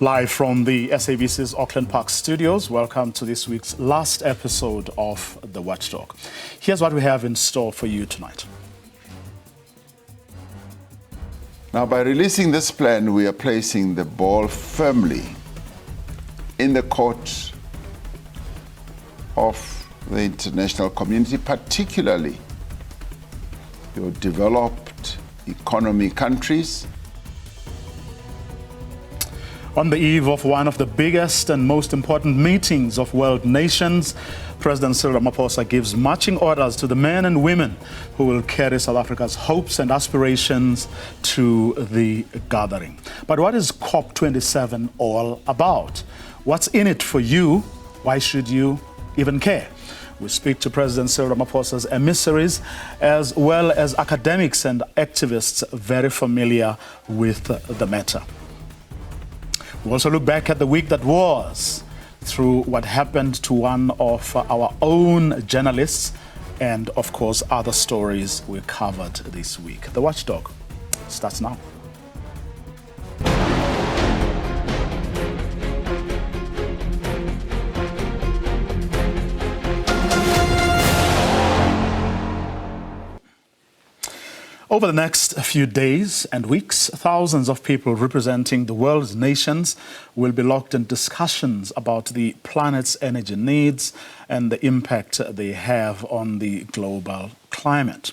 Live from the SABC's Auckland Park studios, welcome to this week's last episode of The Watchdog. Here's what we have in store for you tonight. Now, by releasing this plan, we are placing the ball firmly in the court of the international community, particularly your developed economy countries. On the eve of one of the biggest and most important meetings of world nations, President Cyril Ramaphosa gives marching orders to the men and women who will carry South Africa's hopes and aspirations to the gathering. But what is COP27 all about? What's in it for you? Why should you even care? We speak to President Cyril Ramaphosa's emissaries, as well as academics and activists very familiar with the matter. We also look back at the week that was, through what happened to one of our own journalists, and of course other stories we covered this week. The Watchdog starts now. Over the next few days and weeks, thousands of people representing the world's nations will be locked in discussions about the planet's energy needs and the impact they have on the global climate.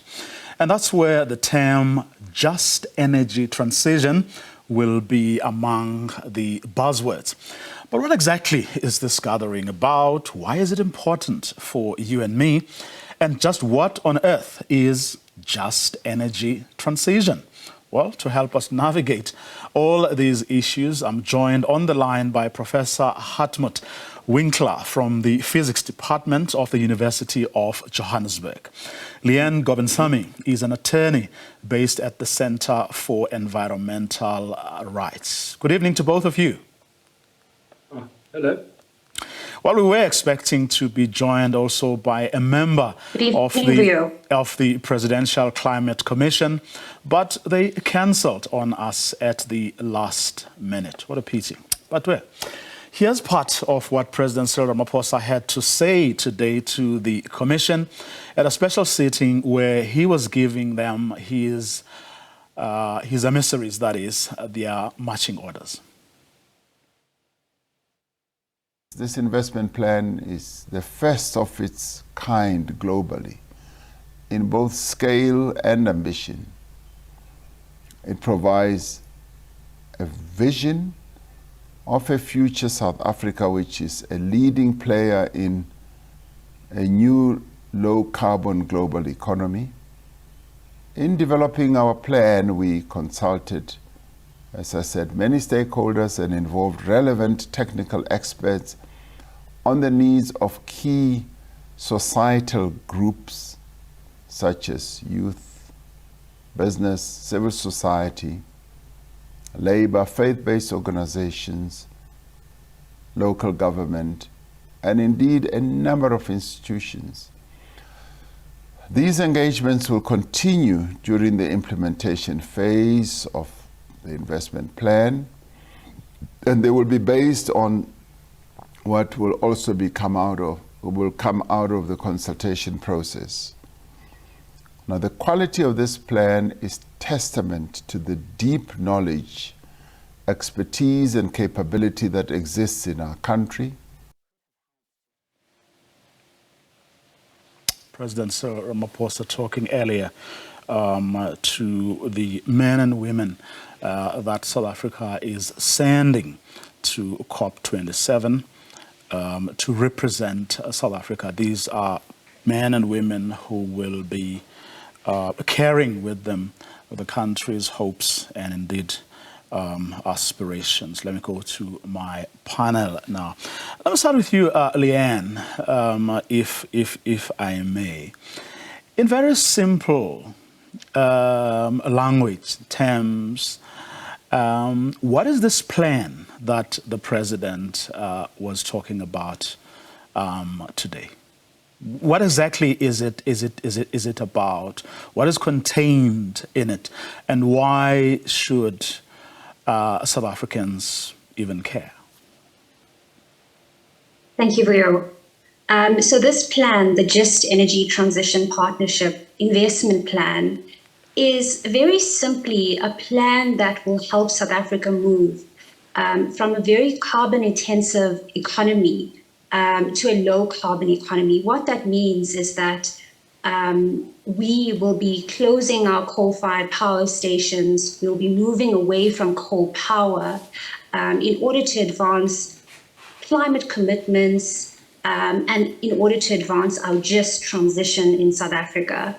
And that's where the term just energy transition will be among the buzzwords. But what exactly is this gathering about? Why is it important for you and me? And just what on earth is just energy transition? Well, to help us navigate all these issues, I'm joined on the line by Professor Hartmut Winkler from the Physics Department of the University of Johannesburg. Leanne Gobensamy is an attorney based at the Center for Environmental Rights. Good evening to both of you. Hello. Well, we were expecting to be joined also by a member of the Presidential Climate Commission, but they cancelled on us at the last minute. What a pity. But well, here's part of what President Cyril Ramaphosa had to say today to the Commission at a special sitting where he was giving them his emissaries, that is, their marching orders. This investment plan is the first of its kind globally, in both scale and ambition. It provides a vision of a future South Africa which is a leading player in a new low-carbon global economy. In developing our plan, we consulted, as I said, many stakeholders and involved relevant technical experts on the needs of key societal groups such as youth, business, civil society, labor, faith-based organizations, local government, and indeed a number of institutions. These engagements will continue during the implementation phase of the investment plan, and they will be based on what will also come out of the consultation process. Now, the quality of this plan is testament to the deep knowledge, expertise, and capability that exists in our country. President Cyril Ramaphosa talking earlier to the men and women that South Africa is sending to COP27 to represent South Africa. These are men and women who will be carrying with them the country's hopes and indeed aspirations. Let me go to my panel now. Let me start with you, Leanne, if I may. In very simple language terms, what is this plan that the president was talking about today? What exactly is it about? What is contained in it? And why should South Africans even care? Thank you, Vero. So this plan, the Just Energy Transition Partnership Investment Plan, is very simply a plan that will help South Africa move from a very carbon-intensive economy to a low-carbon economy. What that means is that we will be closing our coal-fired power stations. We'll be moving away from coal power in order to advance climate commitments and in order to advance our just transition in South Africa.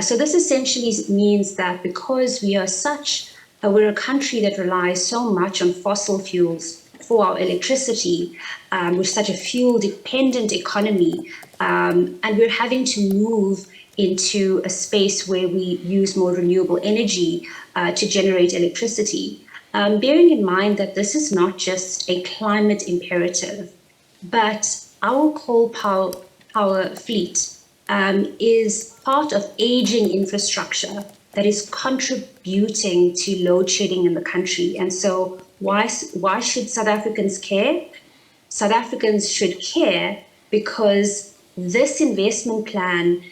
So this essentially means that because we're a country that relies so much on fossil fuels for our electricity, we're such a fuel-dependent economy, and we're having to move into a space where we use more renewable energy to generate electricity. Bearing in mind that this is not just a climate imperative, but our coal power fleet is part of aging infrastructure that is contributing to load shedding in the country. And so why should South Africans care? South Africans should care because this investment plan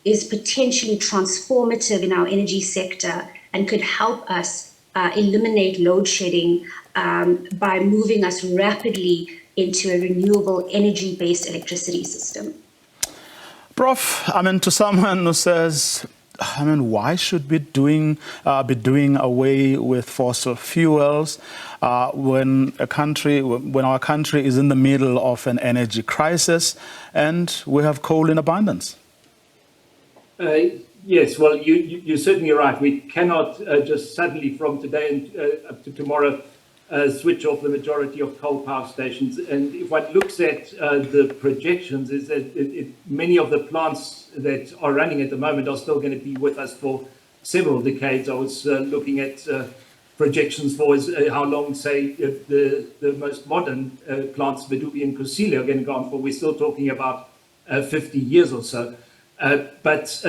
is potentially transformative in our energy sector and could help us eliminate load shedding by moving us rapidly into a renewable energy-based electricity system. Prof, to someone who says, why should we be doing away with fossil fuels when our country is in the middle of an energy crisis and we have coal in abundance? Yes, well, you're certainly right. We cannot just suddenly from today and up to tomorrow switch off the majority of coal power stations. And if one looks at the projections, is that many of the plants that are running at the moment are still going to be with us for several decades. I was looking at projections for how long, say, the most modern plants, Medupi and Kusile, are going to go on for. We're still talking about 50 years or so. But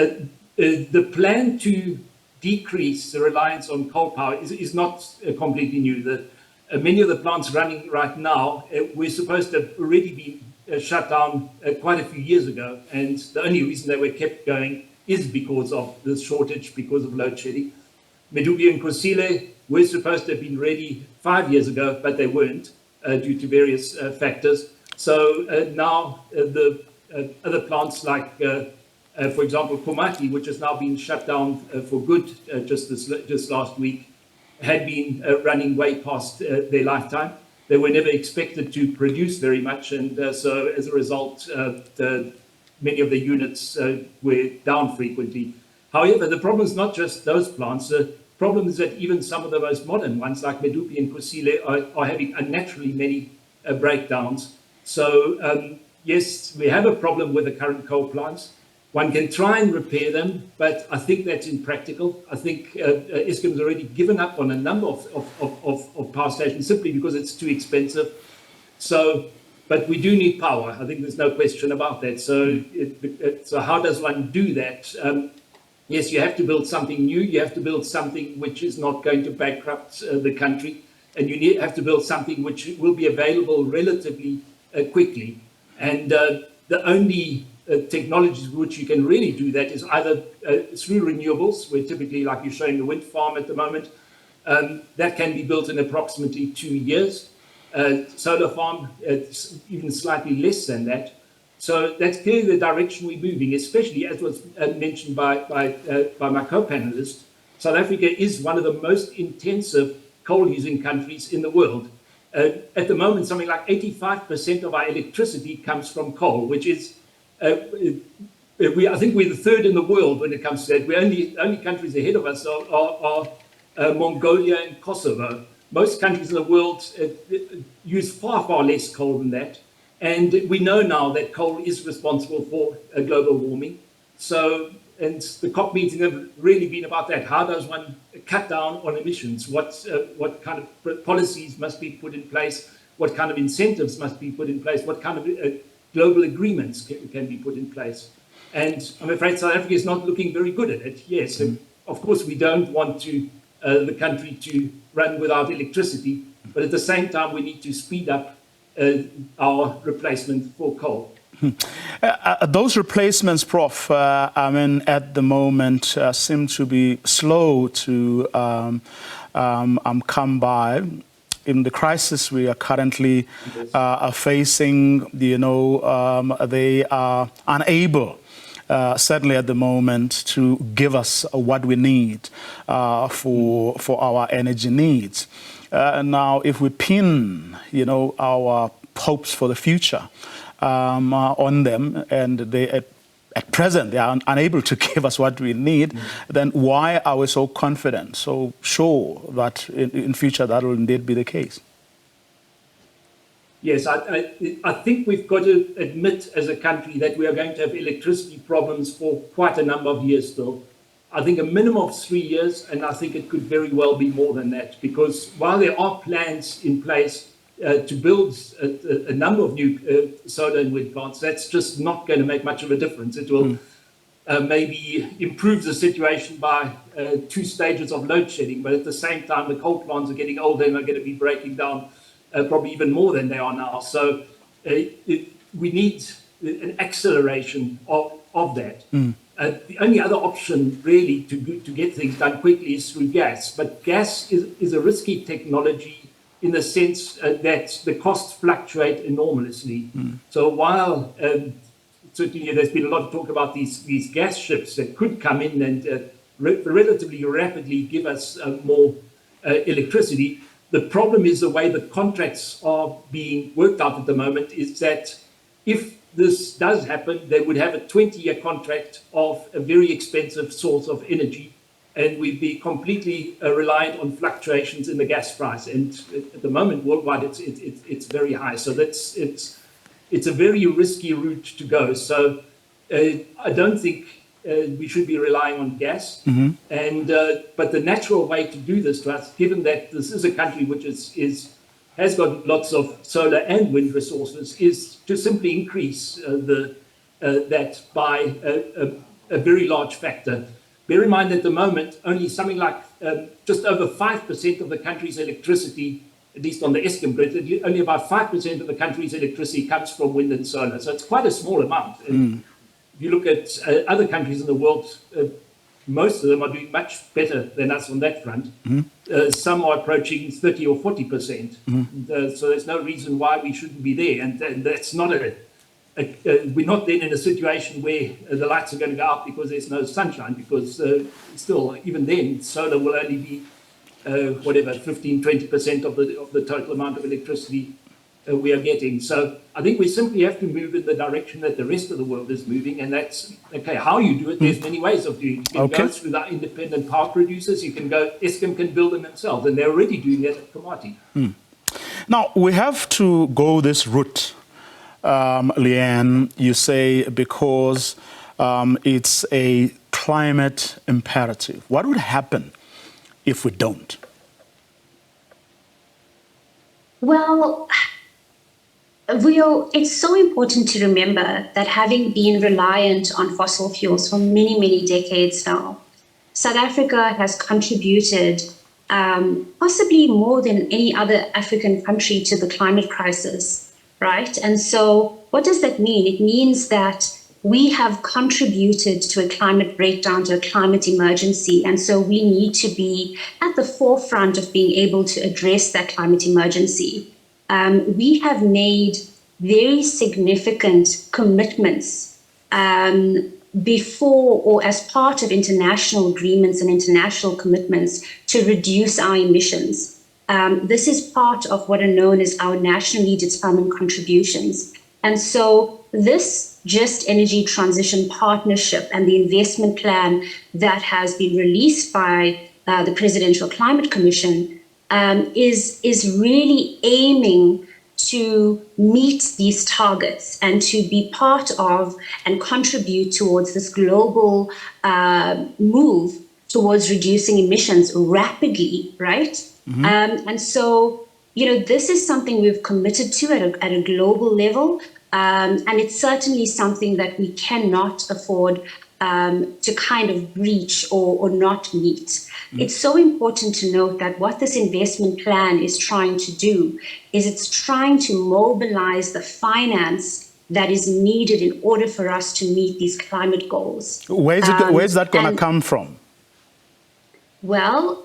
the plan to decrease the reliance on coal power is not completely new. Many of the plants running right now were supposed to have already been shut down quite a few years ago, and the only reason they were kept going is because of the shortage, because of load shedding. Medupi and Kusile were supposed to have been ready 5 years ago, but they weren't due to various factors. So now the other plants like for example, Komati, which has now been shut down for good just last week, had been running way past their lifetime. They were never expected to produce very much, and so as a result, many of the units were down frequently. However, the problem is not just those plants. The problem is that even some of the most modern ones, like Medupi and Kusile, are having unnaturally many breakdowns. So yes, we have a problem with the current coal plants. One can try and repair them, but I think that's impractical. I think Eskom's already given up on a number of power stations simply because it's too expensive. So, but we do need power. I think there's no question about that. So how does one do that? Yes, you have to build something new. You have to build something which is not going to bankrupt the country. And you have to build something which will be available relatively quickly. And the only technologies which you can really do that is either through renewables, where typically, like you're showing the wind farm at the moment, that can be built in approximately 2 years. Solar farm, it's even slightly less than that. So that's clearly the direction we're moving, especially as was mentioned by my co-panelist. South Africa is one of the most intensive coal-using countries in the world. At the moment, something like 85% of our electricity comes from coal, which is I think we're the third in the world when it comes to that. The only countries ahead of us are Mongolia and Kosovo. Most countries in the world use far, far less coal than that. And we know now that coal is responsible for global warming. So, and the COP meetings have really been about that. How does one cut down on emissions? What kind of policies must be put in place? What kind of incentives must be put in place? What kind of global agreements can be put in place? And I'm afraid South Africa is not looking very good at it. Yes, of course we don't want the country to run without electricity, But at the same time, we need to speed up our replacement for coal. Those replacements, Prof, at the moment seem to be slow to come by. In the crisis we are currently facing, they are unable, certainly at the moment, to give us what we need for our energy needs. Now, if we pin, our hopes for the future on them, and they at present they are unable to give us what we need, then why are we so confident, so sure that in future that will indeed be the case? Yes, I think we've got to admit as a country that we are going to have electricity problems for quite a number of years still. I think a minimum of 3 years, and I think it could very well be more than that, because while there are plans in place to build a number of new solar and wind plants, that's just not going to make much of a difference. It will maybe improve the situation by 2 stages of load shedding, but at the same time, the coal plants are getting older and are going to be breaking down probably even more than they are now. So we need an acceleration of that. The only other option really to get things done quickly is through gas, but gas is a risky technology in the sense that the costs fluctuate enormously. So while certainly there's been a lot of talk about these gas ships that could come in and relatively rapidly give us more electricity, the problem is the way the contracts are being worked out at the moment is that if this does happen, they would have a 20-year contract of a very expensive source of energy, and we'd be completely reliant on fluctuations in the gas price. And at the moment, worldwide, it's very high. So it's a very risky route to go. So I don't think we should be relying on gas. But the natural way to do this to us, given that this is a country which has got lots of solar and wind resources, is to simply increase that by a very large factor. Bear in mind at the moment, only something like just over 5% of the country's electricity, at least on the Eskom grid, only about 5% of the country's electricity comes from wind and solar. So it's quite a small amount. And if you look at other countries in the world, most of them are doing much better than us on that front. Some are approaching 30 or 40%. So there's no reason why we shouldn't be there. And that's not we're not then in a situation where the lights are going to go out because there's no sunshine, because still, even then, solar will only be, 15-20% of the total amount of electricity we are getting. So I think we simply have to move in the direction that the rest of the world is moving, and that's, okay, how you do it, there's many ways of doing it. You can go through the independent power producers, you can go, Eskom can build them themselves, and they're already doing that at Komati. Now, we have to go this route, Leanne, you say, because it's a climate imperative. What would happen if we don't? Well, it's so important to remember that having been reliant on fossil fuels for many, many decades now, South Africa has contributed possibly more than any other African country to the climate crisis, right? And so what does that mean? It means that we have contributed to a climate breakdown, to a climate emergency. And so we need to be at the forefront of being able to address that climate emergency. We have made very significant commitments before or as part of international agreements and international commitments to reduce our emissions. This is part of what are known as our nationally determined contributions. And so this Just Energy Transition Partnership and the investment plan that has been released by the Presidential Climate Commission is really aiming to meet these targets and to be part of and contribute towards this global move towards reducing emissions rapidly, right? And so, this is something we've committed to at a global level. And it's certainly something that we cannot afford to kind of breach or not meet. It's so important to note that what this investment plan is trying to do is it's trying to mobilize the finance that is needed in order for us to meet these climate goals. Where's that going to come from? Well,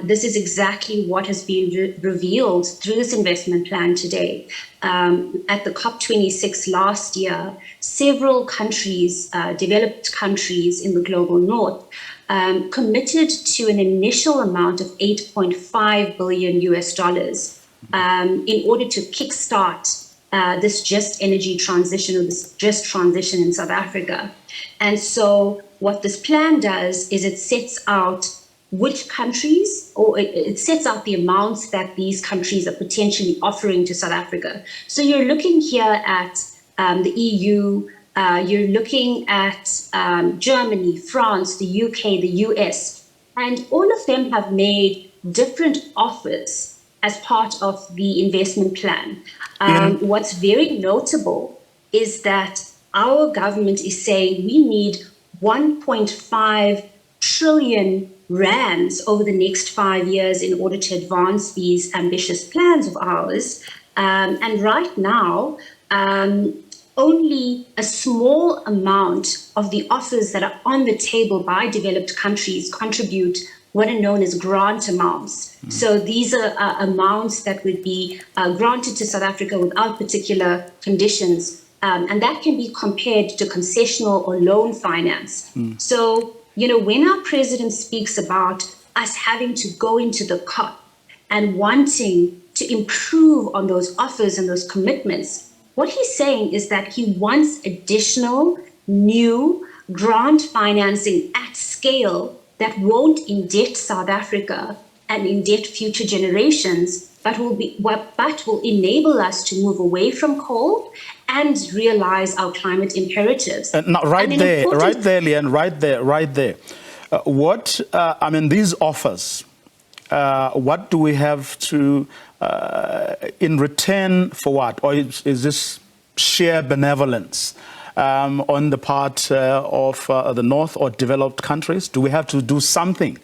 this is exactly what has been revealed through this investment plan today. At the COP26 last year, several countries, developed countries in the global north, committed to an initial amount of $8.5 billion US in order to kickstart this just energy transition, or this just transition in South Africa. And so what this plan does is it sets out which countries, or it sets out the amounts that these countries are potentially offering to South Africa. So you're looking here at the EU, you're looking at Germany, France, the UK, the US, and all of them have made different offers as part of the investment plan. What's very notable is that our government is saying we need 1.5 trillion rands over the next 5 years in order to advance these ambitious plans of ours. And right now, only a small amount of the offers that are on the table by developed countries contribute what are known as grant amounts. So these are amounts that would be granted to South Africa without particular conditions. And that can be compared to concessional or loan finance. So, you know, when our president speaks about us having to go into the COP and wanting to improve on those offers and those commitments, what he's saying is that he wants additional new grant financing at scale that won't indebt South Africa and indebt future generations, but will enable us to move away from coal and realize our climate imperatives. Now, right there, Leanne, right there. These offers, what do we have to, in return for what? Or is this sheer benevolence on the part of the North or developed countries? Do we have to do something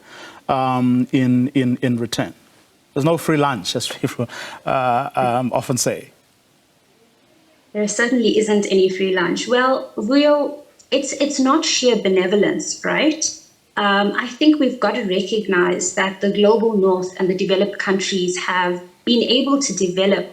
in return? There's no free lunch, as people often say. There certainly isn't any free lunch. Well, it's not sheer benevolence, right? I think we've got to recognize that the global North and the developed countries have been able to develop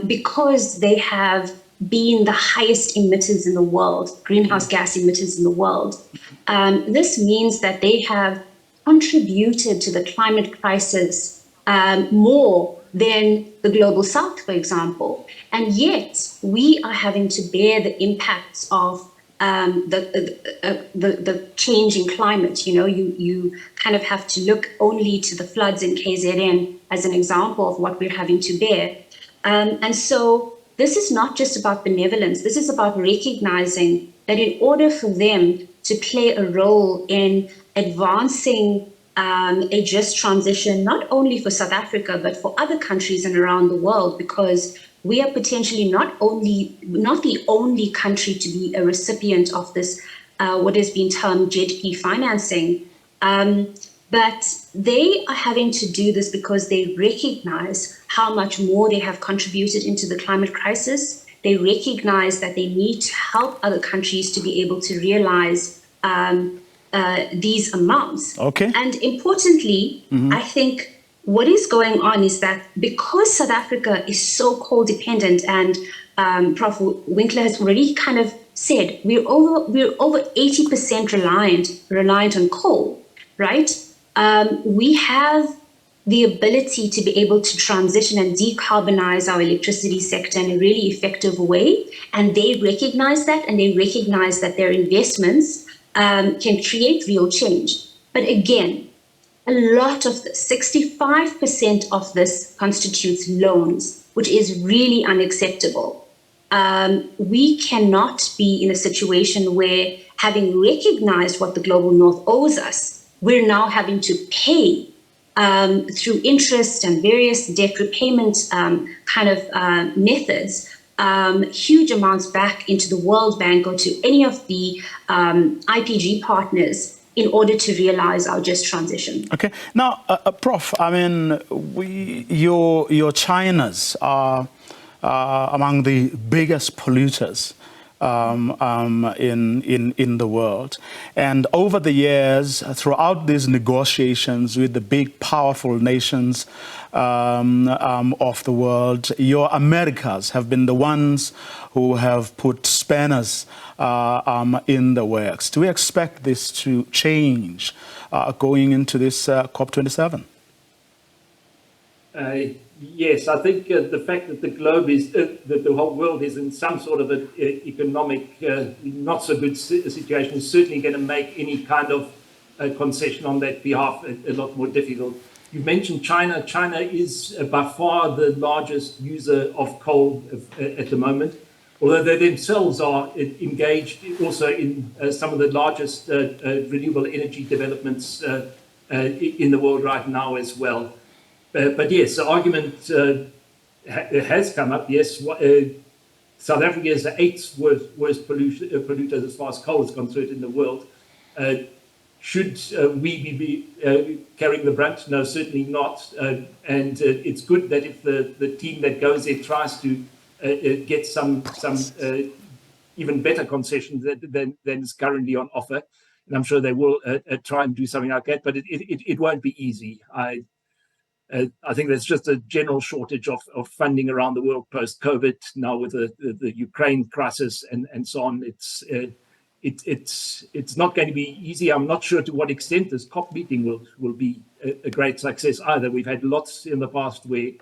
because they have been the highest emitters in the world, greenhouse gas emitters in the world. This means that they have contributed to the climate crisis more than the global South, for example. And yet we are having to bear the impacts of the change in climate. You know, you kind of have to look only to the floods in KZN as an example of what we're having to bear. And so this is not just about benevolence. This is about recognizing that in order for them to play a role in advancing a just transition, not only for South Africa, but for other countries and around the world, because we are potentially not the only country to be a recipient of this, what has been termed GDP financing. But they are having to do this because they recognize how much more they have contributed into the climate crisis. They recognize that they need to help other countries to be able to realize these amounts. Okay. And importantly, I think what is going on is that because South Africa is so coal dependent, and Prof. Winkler has already kind of said, we're over 80% reliant on coal, right? We have the ability to be able to transition and decarbonize our electricity sector in a really effective way. And they recognize that, and they recognize that their investments can create real change. But again, a lot of this, 65% of this constitutes loans, which is really unacceptable. We cannot be in a situation where, having recognized what the global North owes us, we're now having to pay through interest and various debt repayment methods huge amounts back into the World Bank or to any of the IPG partners in order to realize our just transition. Okay. Now, Prof, I mean, your Chinas are among the biggest polluters in the world. And over the years, throughout these negotiations with the big, powerful nations of the world, your Americas have been the ones who have put spanners in the works. Do we expect this to change going into this COP27? Yes, I think the fact that the globe is, that the whole world is in some sort of an economic, not so good situation is certainly going to make any kind of concession on that behalf a lot more difficult. You mentioned China. China is by far the largest user of coal at the moment, although they themselves are engaged also in some of the largest renewable energy developments in the world right now as well. But yes, the argument has come up. Yes, South Africa is the 8th worst polluter as far as coal is concerned in the world. Should we be carrying the brunt? No, certainly not. And it's good that if the team that goes there tries to get some even better concessions than is currently on offer, and I'm sure they will try and do something like that. But it won't be easy. I think there's just a general shortage of funding around the world post-COVID now with the Ukraine crisis and so on. It's not going to be easy. I'm not sure to what extent this COP meeting will be a great success either. We've had lots in the past where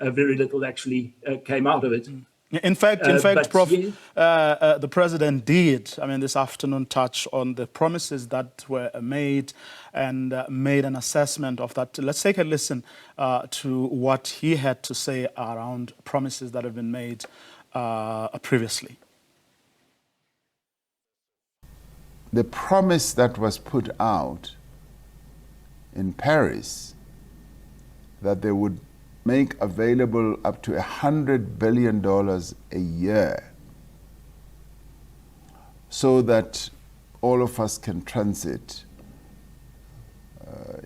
very little actually came out of it. In fact, Prof, the President did, I mean, this afternoon touch on the promises that were made and made an assessment of that. Let's take a listen to what he had to say around promises that have been made previously. The promise that was put out in Paris that they would make available up to $100 billion a year so that all of us can transit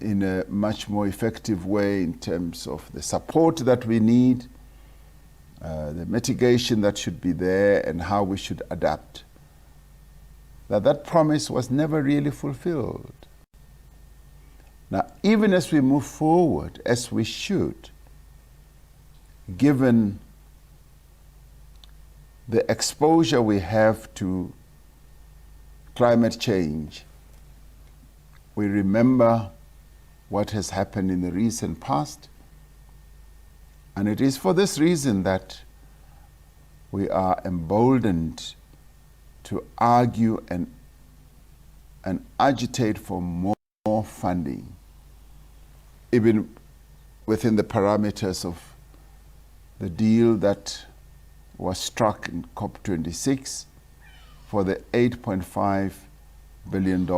in a much more effective way in terms of the support that we need, the mitigation that should be there, and how we should adapt. That promise was never really fulfilled. Now, even as we move forward, as we should, given the exposure we have to climate change, we remember what has happened in the recent past. And it is for this reason that we are emboldened to argue and agitate for more funding, even within the parameters of the deal that was struck in COP26 for the $8.5 billion,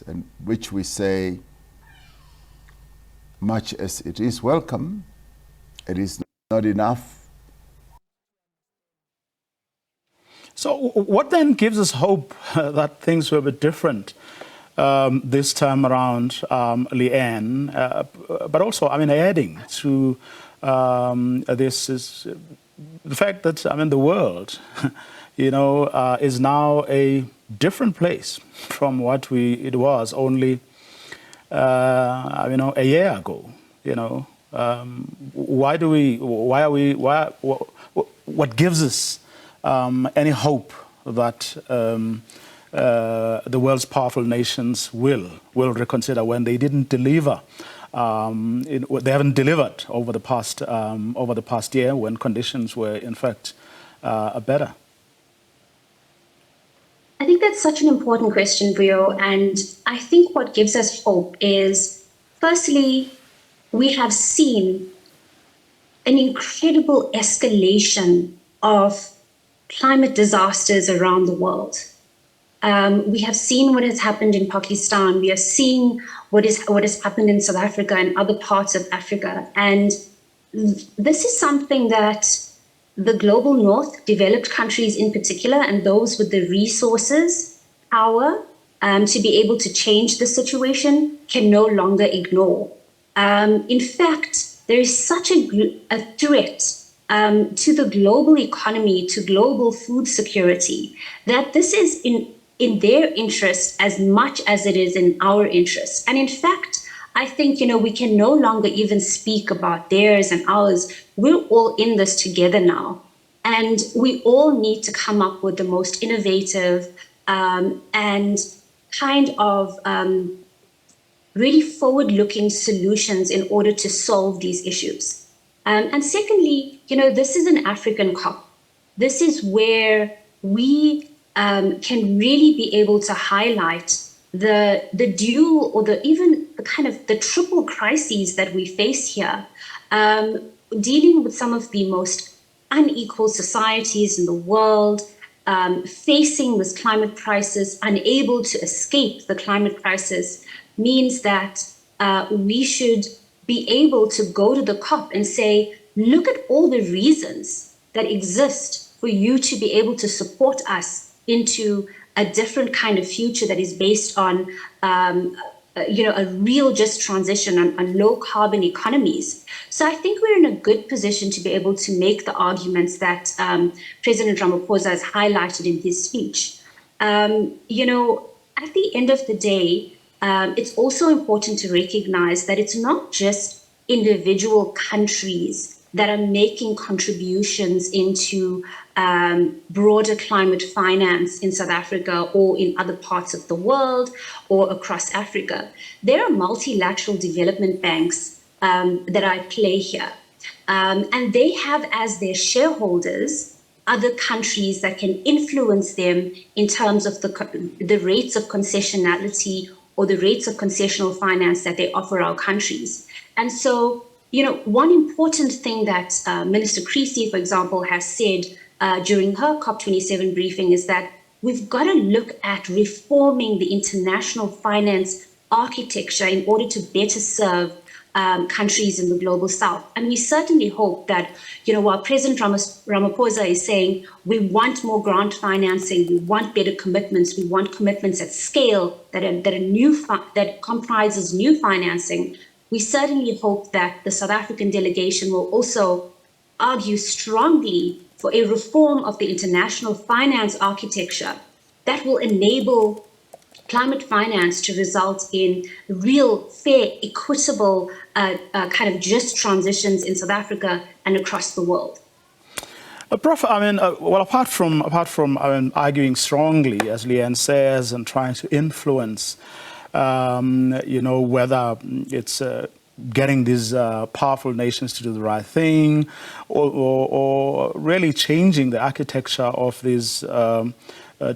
and which we say, much as it is welcome, it is not enough. So what then gives us hope that things were a bit different this time around, Leanne? But also, I mean, adding to this is the fact that, I mean, the world, you know, is now a different place from what it was only, you know, a year ago. You know, what gives us any hope that the world's powerful nations will reconsider when they didn't deliver? They haven't delivered over the past year when conditions were in fact better. I think that's such an important question, Rio, and I think what gives us hope is, firstly, we have seen an incredible escalation of climate disasters around the world. We have seen what has happened in Pakistan. We are seeing what has happened in South Africa and other parts of Africa. And this is something that the global north, developed countries in particular, and those with the resources, power, to be able to change the situation, can no longer ignore. In fact, there is such a threat to the global economy, to global food security, that this is in their interest as much as it is in our interest. And in fact, I think, we can no longer even speak about theirs and ours. We're all in this together now. And we all need to come up with the most innovative and kind of really forward-looking solutions in order to solve these issues. And secondly, this is an African COP. This is where we can really be able to highlight the dual or even the kind of the triple crises that we face here, dealing with some of the most unequal societies in the world, facing this climate crisis, unable to escape the climate crisis, means that we should be able to go to the COP and say, look at all the reasons that exist for you to be able to support us into a different kind of future that is based on a real just transition on low carbon economies. So I think we're in a good position to be able to make the arguments that President Ramaphosa has highlighted in his speech. At the end of the day, it's also important to recognize that it's not just individual countries that are making contributions into broader climate finance in South Africa or in other parts of the world or across Africa. There are multilateral development banks that are at play here. And they have as their shareholders other countries that can influence them in terms of the rates of concessionality or the rates of concessional finance that they offer our countries. And so, one important thing that Minister Creasy, for example, has said during her COP27 briefing is that we've got to look at reforming the international finance architecture in order to better serve countries in the global south. And we certainly hope that, while President Ramaphosa is saying we want more grant financing, we want better commitments, we want commitments at scale that comprises new financing, we certainly hope that the South African delegation will also argue strongly for a reform of the international finance architecture that will enable climate finance to result in real, fair, equitable, kind of just transitions in South Africa and across the world. Prof, apart from arguing strongly, as Leanne says, and trying to influence, whether it's getting these powerful nations to do the right thing, or really changing the architecture of these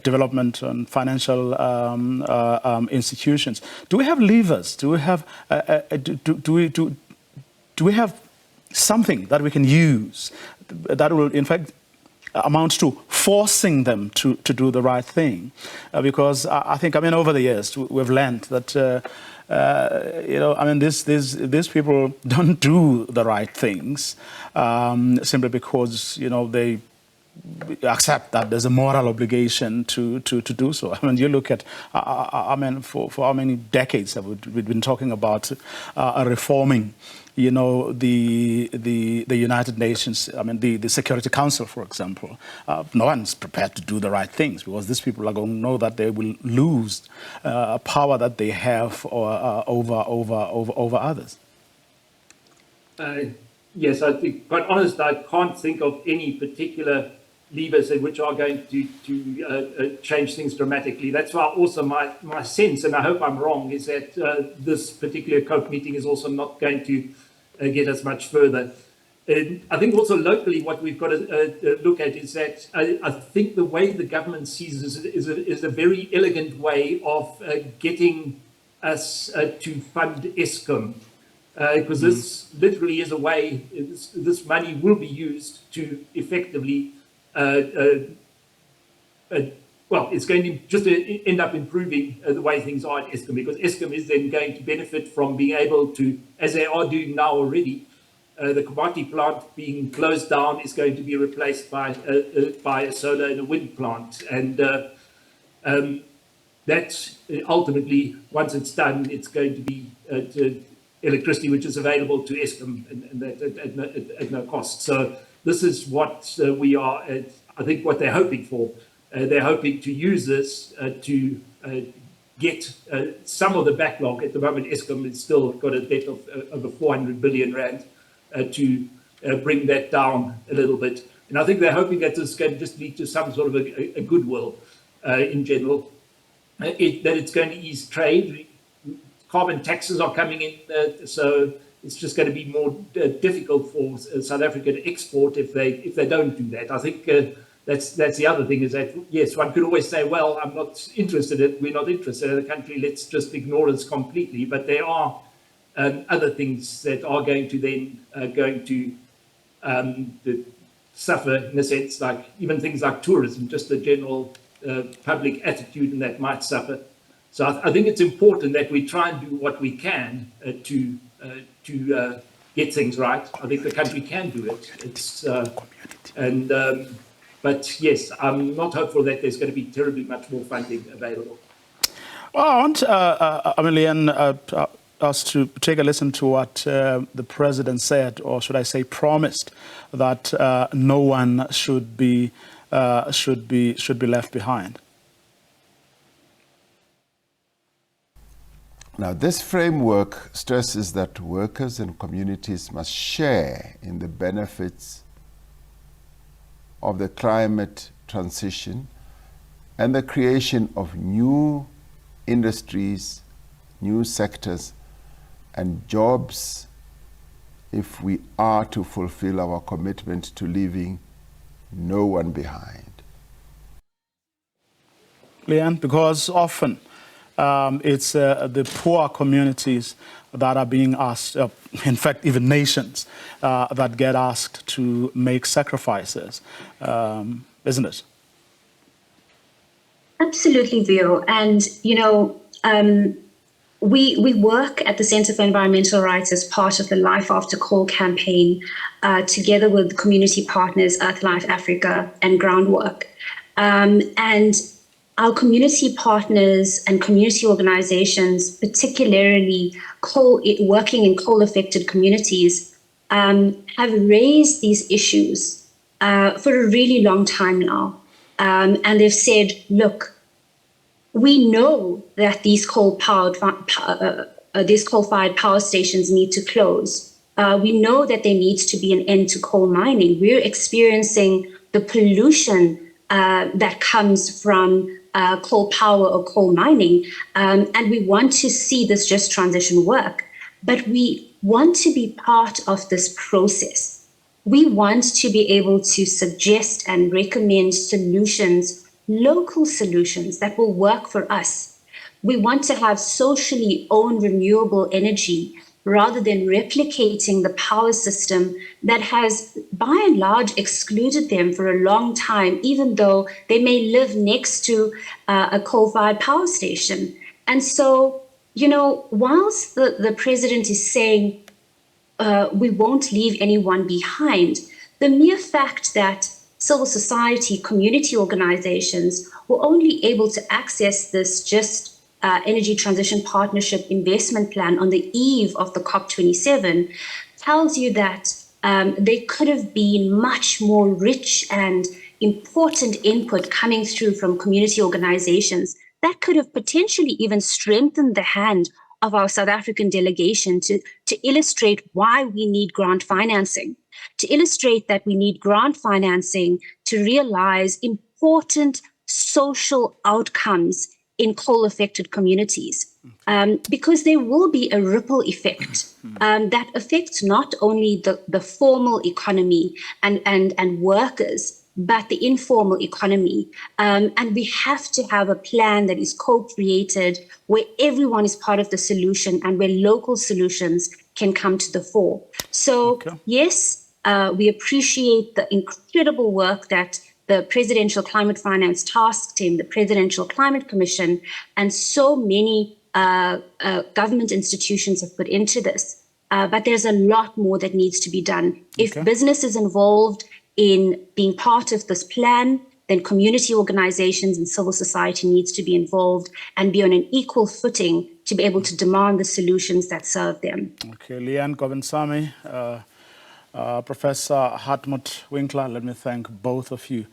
development and financial institutions. Do we have levers? Do we have do we have something that we can use that will, in fact, amounts to forcing them to do the right thing? Because I think, over the years, we've learned that, these people don't do the right things simply because, they accept that there's a moral obligation to do so. You look at, for how many decades have we been talking about reforming, the United Nations, the Security Council, for example. No one's prepared to do the right things because these people are going to know that they will lose power that they have over others. Yes, I think, quite honest, I can't think of any particular levers which are going to change things dramatically. That's why also my sense, and I hope I'm wrong, is that this particular COPE meeting is also not going to get us much further. I think also locally what we've got to look at is that I think the way the government sees this is a very elegant way of getting us to fund Eskom. Because this literally is a way, this money will be used to effectively it's going to just end up improving the way things are at Eskom, because Eskom is then going to benefit from being able to, as they are doing now already, the Komati plant being closed down is going to be replaced by a solar and a wind plant. And that ultimately, once it's done, it's going to be electricity which is available to Eskom and that at no cost. So this is what we are, I think, what they're hoping for. They're hoping to use this to get some of the backlog. At the moment, Eskom has still got a debt of over 400 billion rand, to bring that down a little bit. And I think they're hoping that this can just lead to some sort of a goodwill in general, that it's going to ease trade. Carbon taxes are coming in, so it's just going to be more difficult for South Africa to export if they don't do that. I think that's the other thing, is that, yes, one could always say, well, I'm not interested in it, we're not interested in the country, let's just ignore this completely. But there are other things that are going to suffer, in a sense, like even things like tourism, just the general public attitude, and that might suffer. So I think it's important that we try and do what we can to get things right. I think the country can do it. But yes, I'm not hopeful that there's going to be terribly much more funding available. Well, I want Amelie, us to take a listen to what the president said, or should I say promised, that no one should be left behind. Now, this framework stresses that workers and communities must share in the benefits of the climate transition and the creation of new industries, new sectors, and jobs if we are to fulfill our commitment to leaving no one behind. Leanne, because often it's the poor communities that are being asked, in fact, even nations, that get asked to make sacrifices, isn't it? Absolutely, Vio. And, we work at the Center for Environmental Rights as part of the Life After Coal campaign, together with community partners, Earthlife Africa and Groundwork. And our community partners and community organizations, particularly working in coal-affected communities, have raised these issues for a really long time now. And they've said, look, we know that these coal-fired power stations need to close. We know that there needs to be an end to coal mining. We're experiencing the pollution that comes from coal power or coal mining, and we want to see this just transition work. But we want to be part of this process. We want to be able to suggest and recommend solutions, local solutions that will work for us. We want to have socially owned renewable energy rather than replicating the power system that has, by and large, excluded them for a long time, even though they may live next to a coal-fired power station. And so, whilst the president is saying we won't leave anyone behind, the mere fact that civil society, community organizations were only able to access this just Energy Transition Partnership investment plan on the eve of the COP27 tells you that there could have been much more rich and important input coming through from community organizations that could have potentially even strengthened the hand of our South African delegation to illustrate why we need grant financing, to illustrate that we need grant financing to realize important social outcomes in coal-affected communities, because there will be a ripple effect that affects not only the formal economy and workers, but the informal economy. And we have to have a plan that is co-created where everyone is part of the solution and where local solutions can come to the fore. So, yes, we appreciate the incredible work that the Presidential Climate Finance Task Team, the Presidential Climate Commission, and so many government institutions have put into this. but there's a lot more that needs to be done. If Okay. business is involved in being part of this plan, then community organizations and civil society needs to be involved and be on an equal footing to be able to demand the solutions that serve them. Okay, Leanne Govinsamy, Professor Hartmut Winkler, let me thank both of you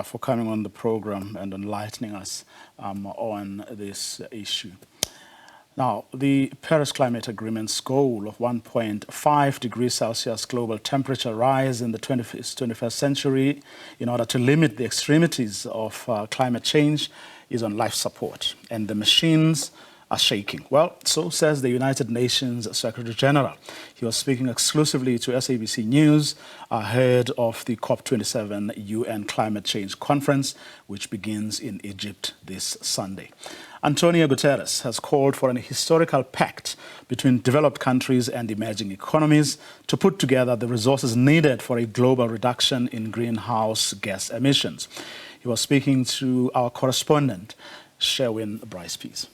for coming on the program and enlightening us on this issue. Now, the Paris Climate Agreement's goal of 1.5 degrees Celsius global temperature rise in the 21st century in order to limit the extremities of climate change is on life support, and the machines are shaking. Well, so says the United Nations Secretary General. He was speaking exclusively to SABC News ahead of the COP27 UN Climate Change Conference, which begins in Egypt this Sunday. Antonio Guterres has called for an historical pact between developed countries and emerging economies to put together the resources needed for a global reduction in greenhouse gas emissions. He was speaking to our correspondent, Sherwin Bryce-Pease.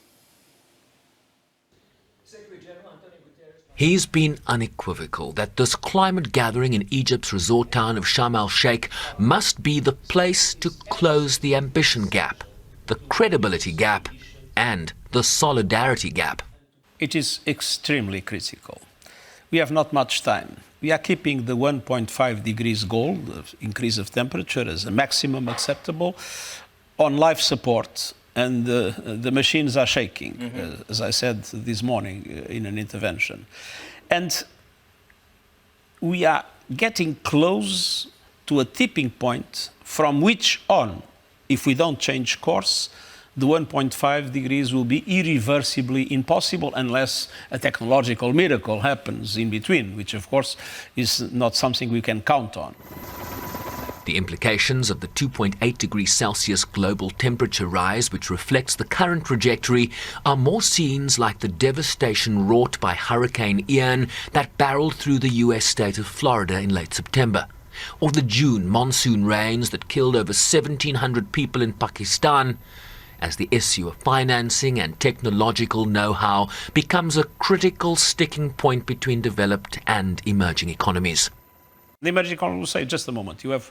He's been unequivocal that this climate gathering in Egypt's resort town of Sharm el-Sheikh must be the place to close the ambition gap, the credibility gap, and the solidarity gap. It is extremely critical. We have not much time. We are keeping the 1.5 degrees goal, the increase of temperature, as a maximum acceptable on life support, and the machines are shaking, as I said this morning in an intervention. And we are getting close to a tipping point from which on, if we don't change course, the 1.5 degrees will be irreversibly impossible unless a technological miracle happens in between, which of course is not something we can count on. The implications of the 2.8 degrees Celsius global temperature rise, which reflects the current trajectory, are more scenes like the devastation wrought by Hurricane Ian that barreled through the US state of Florida in late September, or the June monsoon rains that killed over 1,700 people in Pakistan, as the issue of financing and technological know-how becomes a critical sticking point between developed and emerging economies. The emerging economy will say, just a moment, you have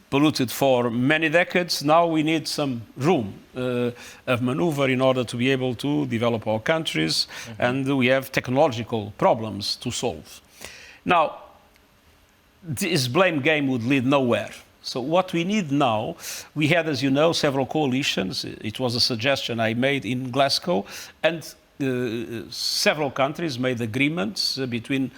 polluted for many decades, now we need some room of maneuver in order to be able to develop our countries, and we have technological problems to solve. Now, this blame game would lead nowhere. So what we need now, we had, as you know, several coalitions. It was a suggestion I made in Glasgow, and several countries made agreements between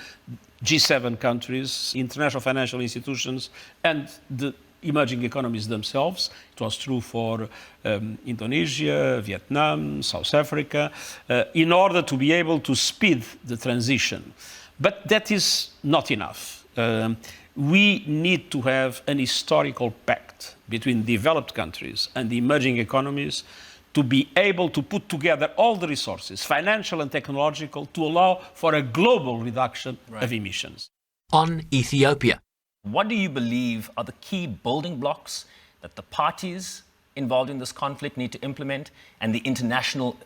G7 countries, international financial institutions, and the emerging economies themselves. It was true for Indonesia, Vietnam, South Africa, in order to be able to speed the transition. But that is not enough. We need to have an historical pact between developed countries and the emerging economies to be able to put together all the resources, financial and technological, to allow for a global reduction of emissions. On Ethiopia. What do you believe are the key building blocks that the parties involved in this conflict need to implement and the international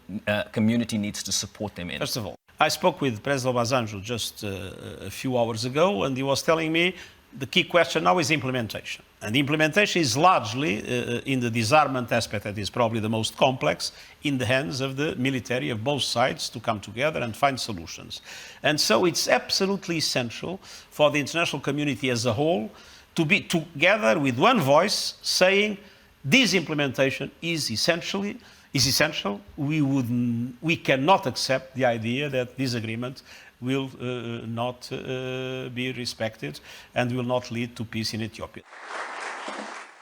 community needs to support them in? First of all, I spoke with President Obasanjo just a few hours ago, and he was telling me the key question now is implementation. And the implementation is largely, in the disarmament aspect that is probably the most complex, in the hands of the military of both sides to come together and find solutions. And so it's absolutely essential for the international community as a whole to be together with one voice saying this implementation is essential. We cannot accept the idea that this agreement will not be respected and will not lead to peace in Ethiopia.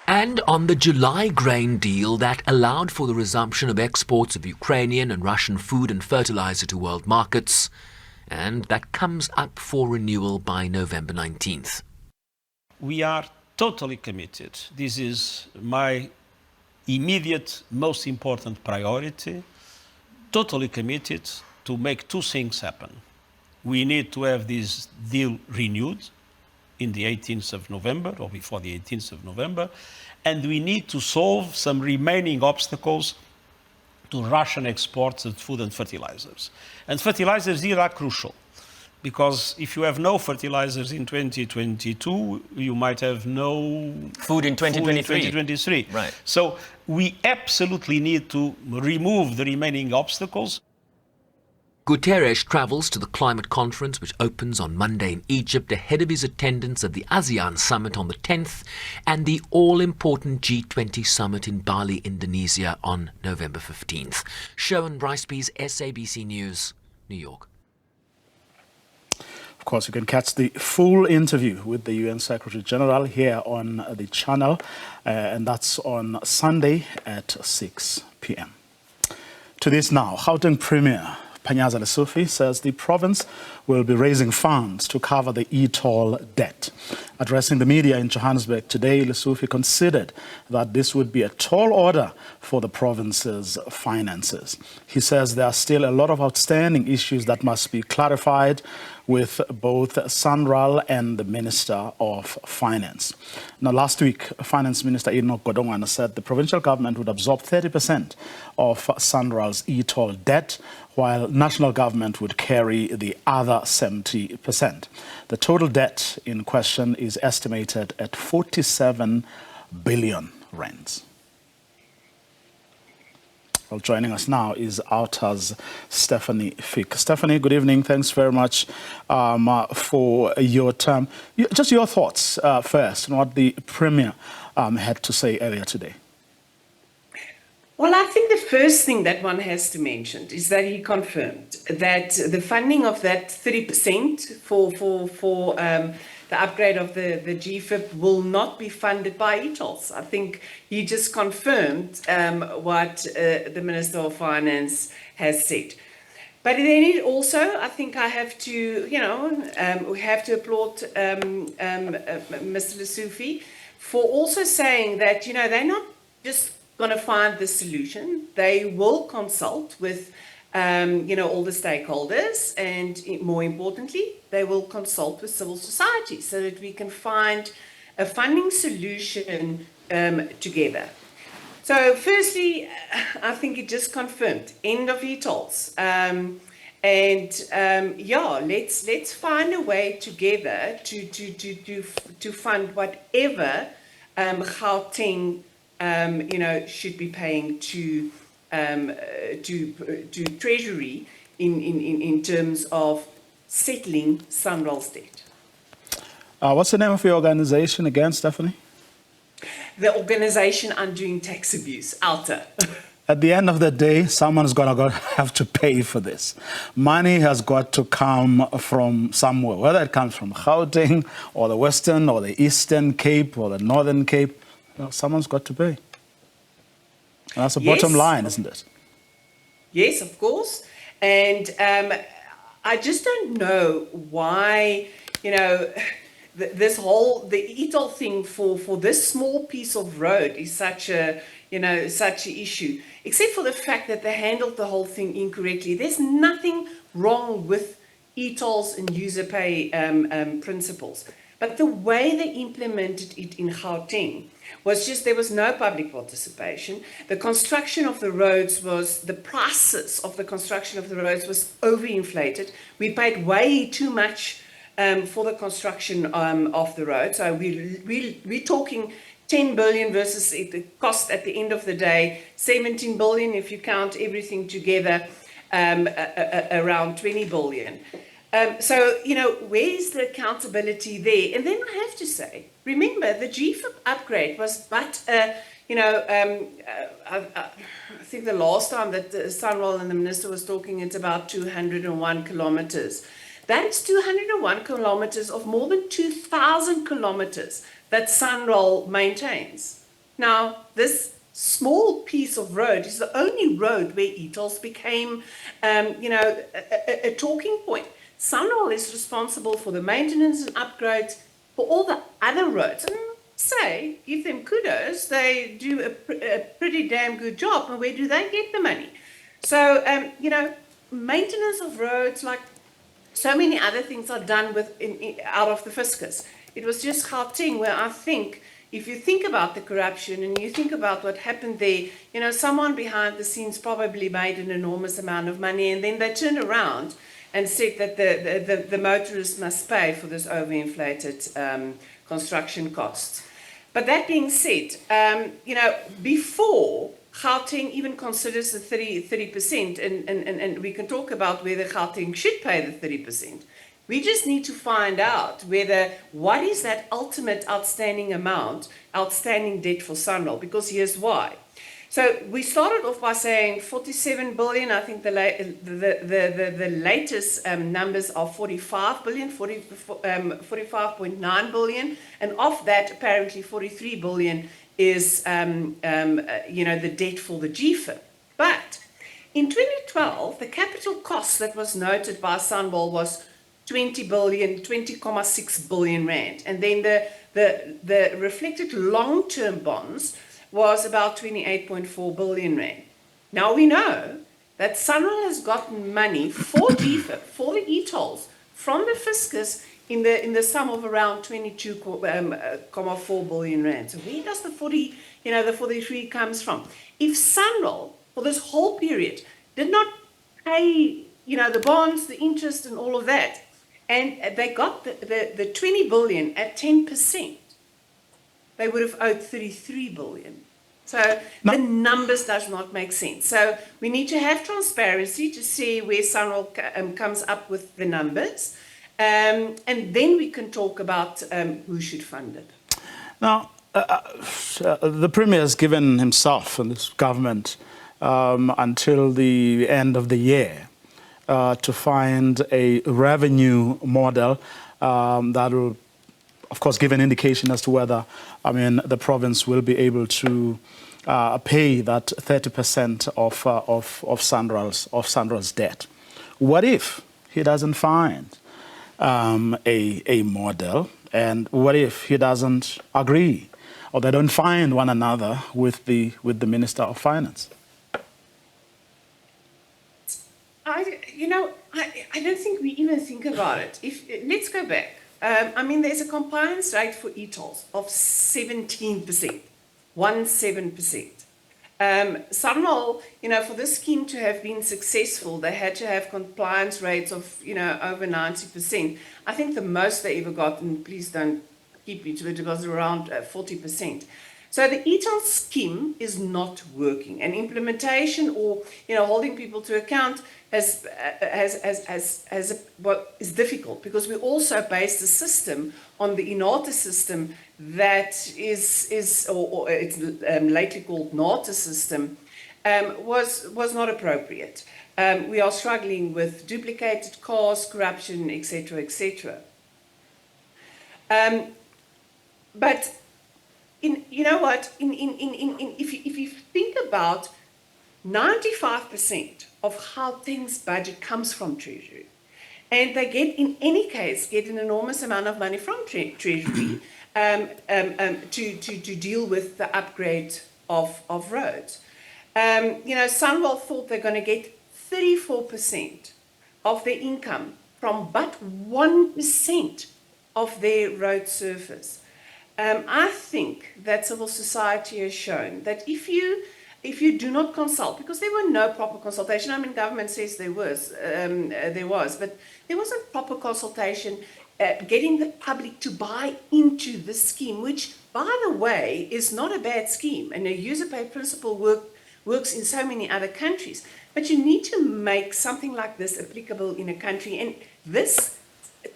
And on the July grain deal that allowed for the resumption of exports of Ukrainian and Russian food and fertilizer to world markets, and that comes up for renewal by November 19th. We are totally committed. This is my immediate, most important priority, totally committed to make two things happen. We need to have this deal renewed in the 18th of November, or before the 18th of November, and we need to solve some remaining obstacles to Russian exports of food and fertilizers. And fertilizers here are crucial. because if you have no fertilizers in 2022, you might have no Food in 2023. 2023. Right. So we absolutely need to remove the remaining obstacles. Guterres travels to the climate conference, which opens on Monday in Egypt, ahead of his attendance at the ASEAN summit on the 10th and the all-important G20 summit in Bali, Indonesia on November 15th. Sherwin Briceby's SABC News, New York. Of course, you can catch the full interview with the UN Secretary General here on the channel, and that's on Sunday at 6 p.m. To this now, Gauteng Premier Panyaza Lesufi says the province will be raising funds to cover the e-toll debt. Addressing the media in Johannesburg today, Lesufi considered that this would be a tall order for the province's finances. He says there are still a lot of outstanding issues that must be clarified with both SANRAL and the Minister of Finance. Now, last week, Finance Minister Enoch Godongwana said the provincial government would absorb 30% of SANRAL's e-toll debt, while national government would carry the other 70%. The total debt in question is estimated at 47 billion rands. Well, joining us now is Outa's Stephanie Fick. Stephanie, good evening. Thanks very much for your time. Just your thoughts first on what the Premier had to say earlier today. Well, I think the first thing that one has to mention is that he confirmed that the funding of that 30% for the upgrade of the GFIP will not be funded by e-tolls. I think he just confirmed what the Minister of Finance has said. But then it also, I think I have to, we have to applaud Mr. Lesufi for also saying that, they're not just going to find the solution. They will consult with, all the stakeholders, and more importantly, they will consult with civil society so that we can find a funding solution together. So firstly, I think it just confirmed end of e-tolls. Let's find a way together to fund whatever Gauteng should be paying to Treasury in terms of settling SANRAL's debt. What's the name of your organization again, Stephanie? The Organization Undoing Tax Abuse, ALTA. At the end of the day, someone's going to have to pay for this. Money has got to come from somewhere, whether it comes from Gauteng or the Western or the Eastern Cape or the Northern Cape. Someone's got to pay. And that's the bottom line, isn't it? Yes, of course. And I just don't know why, the e-toll thing for this small piece of road is such an issue, except for the fact that they handled the whole thing incorrectly. There's nothing wrong with e-tolls and user pay principles. But the way they implemented it in Gauteng was just, there was no public participation. The construction of the roads the prices of the construction of the roads was overinflated. We paid way too much for the construction of the road. So we're talking 10 billion versus the cost at the end of the day, 17 billion if you count everything together, around 20 billion. Where's the accountability there? And then I have to say, remember, the GFIP upgrade was but, I think the last time that SANRAL and the Minister was talking, it's about 201 kilometers. That's 201 kilometers of more than 2,000 kilometers that SANRAL maintains. Now, this small piece of road is the only road where e-tolls became, a talking point. SANRAL is responsible for the maintenance and upgrades for all the other roads. And give them kudos, they do a pretty damn good job. And where do they get the money? So, maintenance of roads, like so many other things, are done out of the fiscus. It was just Gauteng where I think, if you think about the corruption and you think about what happened there, someone behind the scenes probably made an enormous amount of money, and then they turned around and said that the motorists must pay for this overinflated construction costs. But that being said, you know, before Gauteng even considers the 30%, and we can talk about whether Gauteng should pay the 30%. We just need to find out what is that ultimate outstanding amount, outstanding debt for SANRAL, because here's why. So we started off by saying 47 billion. I think the latest numbers are 45 billion, 45.9 billion, and of that, apparently 43 billion is you know, the debt for the GFIP. But in 2012, the capital cost that was noted by SANRAL was 20.6 billion rand, and then the reflected long-term bonds was about 28.4 billion rand. Now we know that SANRAL has gotten money for GFIP, for the e-tolls, from the fiscus in the sum of around 22.4 billion rand. So where does the 43 comes from? If SANRAL for this whole period did not pay, you know, the bonds, the interest, and all of that, and they got the 20 billion at 10%, they would have owed 33 billion. So the numbers does not make sense. So we need to have transparency to see where SANRAL comes up with the numbers, and then we can talk about who should fund it. Now, the Premier has given himself and this government until the end of the year to find a revenue model that will, of course, give an indication as to whether, I mean, the province will be able to pay that 30% of SANRAL's debt. What if he doesn't find a model, and what if he doesn't agree, or they don't find one another with the Minister of Finance? I don't think we even think about it. Let's go back. I mean, there's a compliance rate for e-tolls of 17%, 17%. SANRAL, you know, for this scheme to have been successful, they had to have compliance rates of, you know, over 90%. I think the most they ever got, and please don't keep me to it, was around 40%. So the e-toll scheme is not working, and implementation, or, you know, holding people to account is difficult, because we also base the system on the INATA system that or it's lately called NATA system, was not appropriate. We are struggling with duplicated costs, corruption, etc., etc. But you know what? If you think about 95% of Gauteng's budget comes from Treasury, and they in any case get an enormous amount of money from Treasury to deal with the upgrade of roads. You know, SANRAL thought they're going to get 34% of their income from but 1% of their road surface. I think that civil society has shown that if you do not consult, because there were no proper consultation. I mean, government says there was, but there wasn't proper consultation, getting the public to buy into this scheme, which, by the way, is not a bad scheme, and a user pay principle works in so many other countries. But you need to make something like this applicable in a country, and this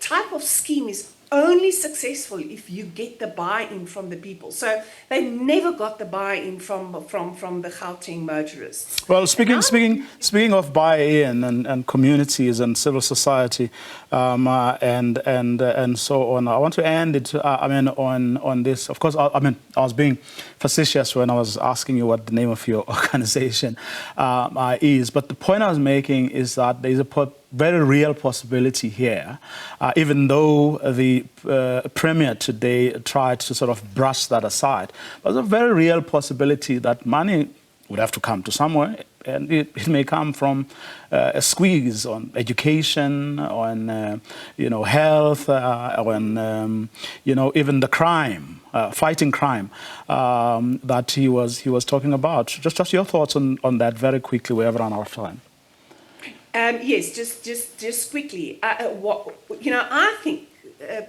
type of scheme is only successful if you get the buy-in from the people. So they never got the buy-in from the Gauteng motorists. Well, speaking of buy-in and communities and civil society and so on, I want to end it. On this. Of course, I was being facetious when I was asking you what the name of your organization is. But the point I was making is that there is a very real possibility here, even though the Premier today tried to sort of brush that aside. There's a very real possibility that money would have to come to somewhere, and it may come from a squeeze on education, on health, on even the crime, fighting crime that he was talking about. Just your thoughts on that very quickly. We have run out of time. Yes, just quickly. I think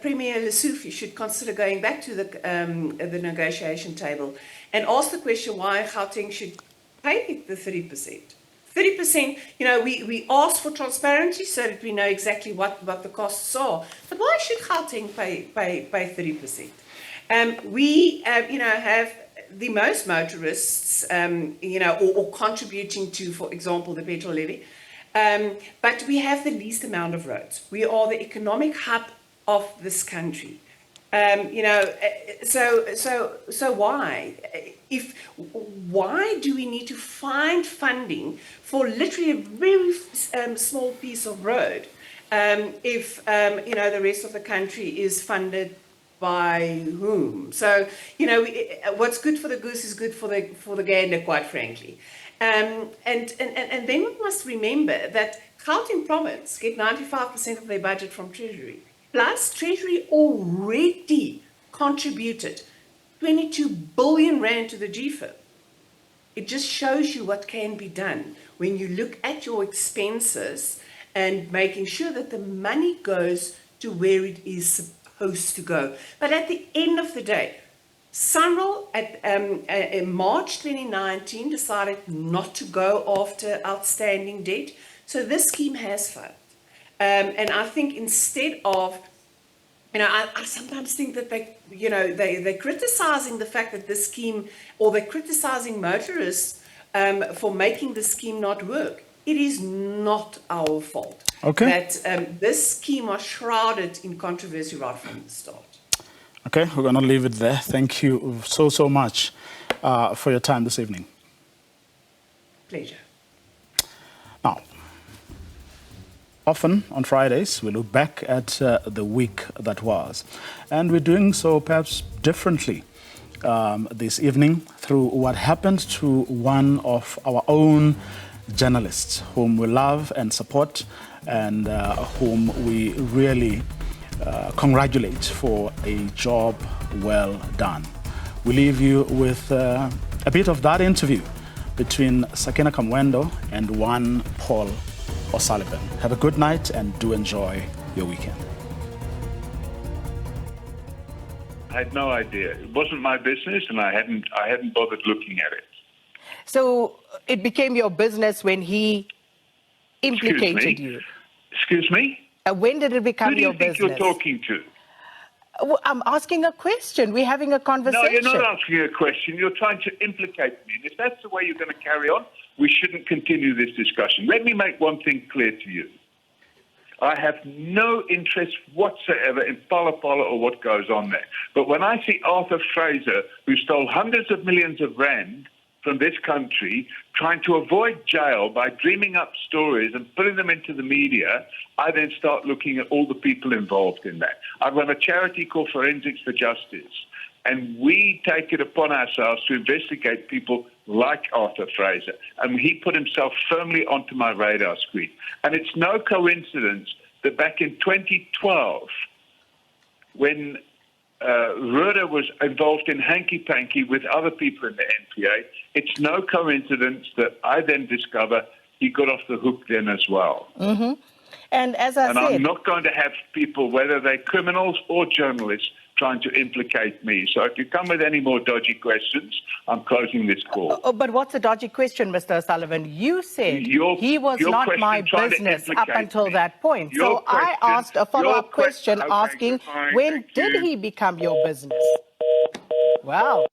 Premier Lesofie should consider going back to the negotiation table and ask the question why Gauteng should pay the 30%. 30%, we ask for transparency so that we know exactly what the costs are. But why should Gauteng pay 30%? We, have the most motorists, or contributing to, for example, the petrol levy. But we have the least amount of roads. We are the economic hub of this country. So why? Why do we need to find funding for literally a very small piece of road if the rest of the country is funded by whom? So what's good for the goose is good for the gander, quite frankly. And then we must remember that Gauteng province get 95% of their budget from Treasury. Plus, Treasury already contributed 22 billion rand to the GFIP. It just shows you what can be done when you look at your expenses and making sure that the money goes to where it is supposed to go. But at the end of the day, SANRAL in March 2019 decided not to go after outstanding debt. So this scheme has failed. And I think instead of, I sometimes think that they're criticizing the fact that this scheme, or they're criticizing motorists for making the scheme not work. It is not our fault that this scheme was shrouded in controversy right from the start. Okay, we're going to leave it there. Thank you so much for your time this evening. Pleasure. Now, often on Fridays, we look back at the week that was. And we're doing so perhaps differently this evening through what happened to one of our own journalists whom we love and support and whom we really congratulate for a job well done. We leave you with a bit of that interview between Sakina Kamwendo and one Paul O'Sullivan. Have a good night and do enjoy your weekend. I had no idea. It wasn't my business, and I hadn't bothered looking at it. So it became your business when he implicated you. Excuse me? When did it become your business? Who do you think you're talking to? Well, I'm asking a question. We're having a conversation. No, you're not asking a question. You're trying to implicate me. And if that's the way you're going to carry on, we shouldn't continue this discussion. Let me make one thing clear to you. I have no interest whatsoever in Pala or what goes on there. But when I see Arthur Fraser, who stole hundreds of millions of rand from this country, trying to avoid jail by dreaming up stories and putting them into the media, I then start looking at all the people involved in that. I run a charity called Forensics for Justice, and we take it upon ourselves to investigate people like Arthur Fraser. And he put himself firmly onto my radar screen. And it's no coincidence that back in 2012, when Rhoda was involved in hanky-panky with other people in the NPA, it's no coincidence that I then discover he got off the hook then as well. Mm-hmm. And as I said, I'm not going to have people, whether they're criminals or journalists, trying to implicate me. So if you come with any more dodgy questions, I'm closing this call. But what's a dodgy question, Mr. O'Sullivan? You said he was not my business up until that point. So I asked a follow-up question asking, when did he become your business? Wow.